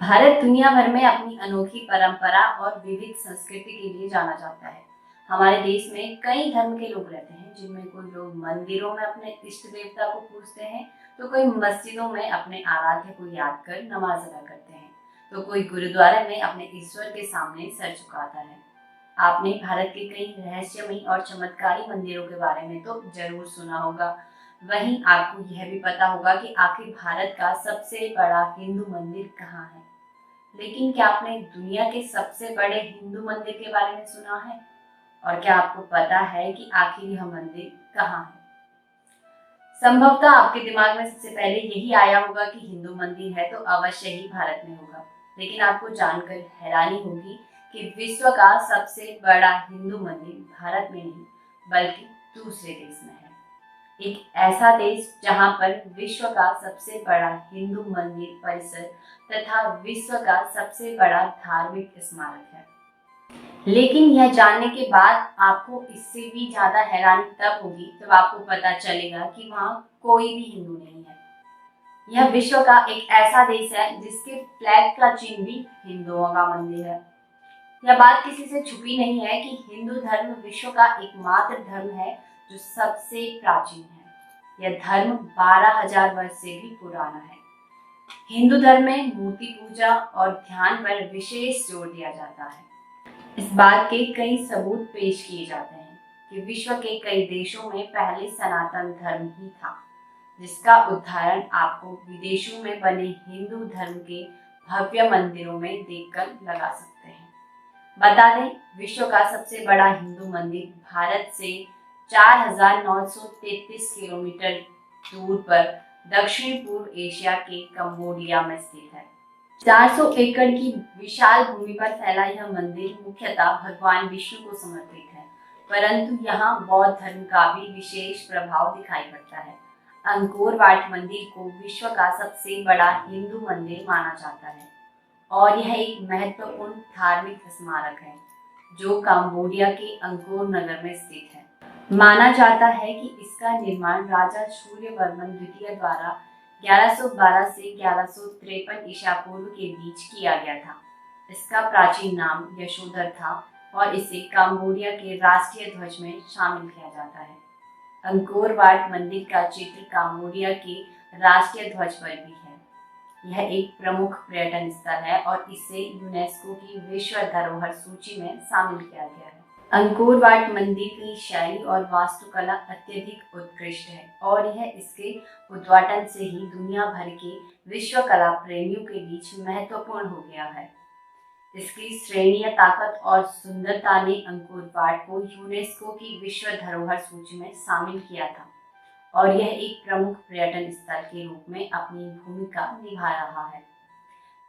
भारत दुनिया भर में अपनी अनोखी परंपरा और विविध संस्कृति के लिए जाना जाता है। हमारे देश में कई धर्म के लोग रहते हैं, जिनमें कोई लोग मंदिरों में अपने इष्ट देवता को पूजते हैं, तो कोई मस्जिदों में अपने आराध्य को याद कर नमाज अदा करते हैं, तो कोई गुरुद्वारा में अपने ईश्वर के सामने सर झुकाता है। आपने भारत के कई रहस्यमयी और चमत्कारी मंदिरों के बारे में तो जरूर सुना होगा। वहीं आपको यह भी पता होगा कि आखिर भारत का सबसे बड़ा हिंदू मंदिर कहाँ है। लेकिन क्या आपने दुनिया के सबसे बड़े हिंदू मंदिर के बारे में सुना है? और क्या आपको पता है कि आखिर यह मंदिर कहाँ है? संभवतः आपके दिमाग में सबसे पहले यही आया होगा कि हिंदू मंदिर है तो अवश्य ही भारत में होगा। लेकिन आपको जानकर हैरानी होगी कि विश्व का सबसे बड़ा हिंदू मंदिर भारत में नहीं बल्कि दूसरे देश में है। एक ऐसा देश जहां पर विश्व का सबसे बड़ा हिंदू मंदिर परिसर तथा विश्व का सबसे बड़ा धार्मिक स्मारक है। लेकिन यह जानने के बाद आपको इससे भी ज्यादा हैरानी तब होगी जब आपको पता चलेगा कि वहाँ कोई भी हिंदू नहीं है। यह विश्व का एक ऐसा देश है जिसके फ्लैग का चिन्ह भी हिंदुओं का मंदिर है। यह बात किसी से छुपी नहीं है कि हिंदू धर्म विश्व का एकमात्र धर्म है जो सबसे प्राचीन है। यह धर्म 12,000 वर्ष से भी पुराना है। हिंदू धर्म में मूर्ति पूजा और ध्यान पर विशेष जोर दिया जाता है। इस बात के कई सबूत पेश किए जाते हैं कि विश्व के कई देशों में पहले सनातन धर्म ही था, जिसका उदाहरण आपको विदेशों में बने हिंदू धर्म के भव्य मंदिरों में देखकर लगा सकते हैं। बता दें, विश्व का सबसे बड़ा हिंदू मंदिर भारत से 4,933 किलोमीटर दूर पर दक्षिण पूर्व एशिया के कंबोडिया में स्थित है। 400 एकड़ की विशाल भूमि पर फैला यह मंदिर मुख्यतः भगवान विष्णु को समर्पित है, परंतु यहाँ बौद्ध धर्म का भी विशेष प्रभाव दिखाई पड़ता है। अंकोर वाट मंदिर को विश्व का सबसे बड़ा हिंदू मंदिर माना जाता है और यह एक महत्वपूर्ण धार्मिक स्मारक है जो कंबोडिया के अंकोर नगर में स्थित है। माना जाता है कि इसका निर्माण राजा सूर्यवर्मन द्वितीय द्वारा 1112 से 1153 ईसा पूर्व के बीच किया गया था। इसका प्राचीन नाम यशोधर था और इसे कंबोडिया के राष्ट्रीय ध्वज में शामिल किया जाता है। अंकोर वाट मंदिर का चित्र कंबोडिया के राष्ट्रीय ध्वज पर भी है। यह एक प्रमुख पर्यटन स्थल है और इसे यूनेस्को की विश्व धरोहर सूची में शामिल किया गया है। अंकोर वाट मंदिर की शैली और वास्तुकला अत्यधिक उत्कृष्ट है और यह इसके उद्घाटन से ही दुनिया भर के विश्व कला प्रेमियों के बीच महत्वपूर्ण हो गया है। इसकी श्रेणीय ताकत और सुंदरता ने अंकोर वाट को यूनेस्को की विश्व धरोहर सूची में शामिल किया था और यह एक प्रमुख पर्यटन स्थल के रूप में अपनी भूमिका निभा रहा है।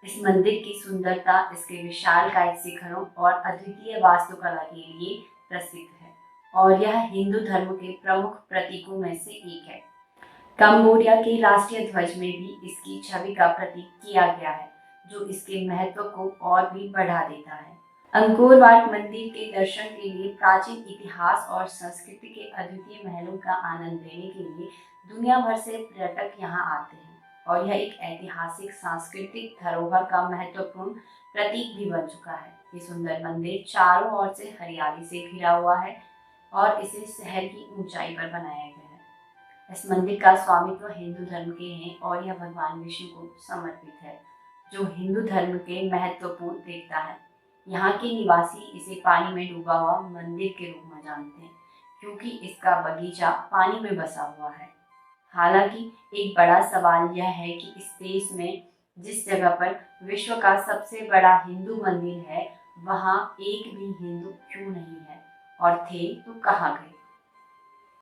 इस मंदिर की सुंदरता इसके विशालकाय शिखरों और अद्वितीय वास्तुकला के लिए प्रसिद्ध है और यह हिंदू धर्म के प्रमुख प्रतीकों में से एक है। कंबोडिया के राष्ट्रीय ध्वज में भी इसकी छवि का प्रतीक किया गया है, जो इसके महत्व को और भी बढ़ा देता है। अंकोर वाट मंदिर के दर्शन के लिए, प्राचीन इतिहास और संस्कृति के अद्वितीय महलों का आनंद लेने के लिए दुनिया भर से पर्यटक यहाँ आते हैं और यह एक ऐतिहासिक सांस्कृतिक धरोहर का महत्वपूर्ण प्रतीक भी बन चुका है। ये सुंदर मंदिर चारों ओर से हरियाली से घिरा हुआ है और इसे शहर की ऊंचाई पर बनाया गया है। इस मंदिर का स्वामित्व हिंदू धर्म के हैं और यह भगवान विष्णु को समर्पित है, जो हिंदू धर्म के महत्वपूर्ण देवता है। यहाँ के निवासी इसे पानी में डूबा हुआ मंदिर के रूप में जानते हैं, क्योंकि इसका बगीचा पानी में बसा हुआ है। हालांकि एक बड़ा सवाल यह है कि इस देश में जिस जगह पर विश्व का सबसे बड़ा हिंदू मंदिर है, वहाँ एक भी हिंदू क्यों नहीं है और थे तो कहाँ गए।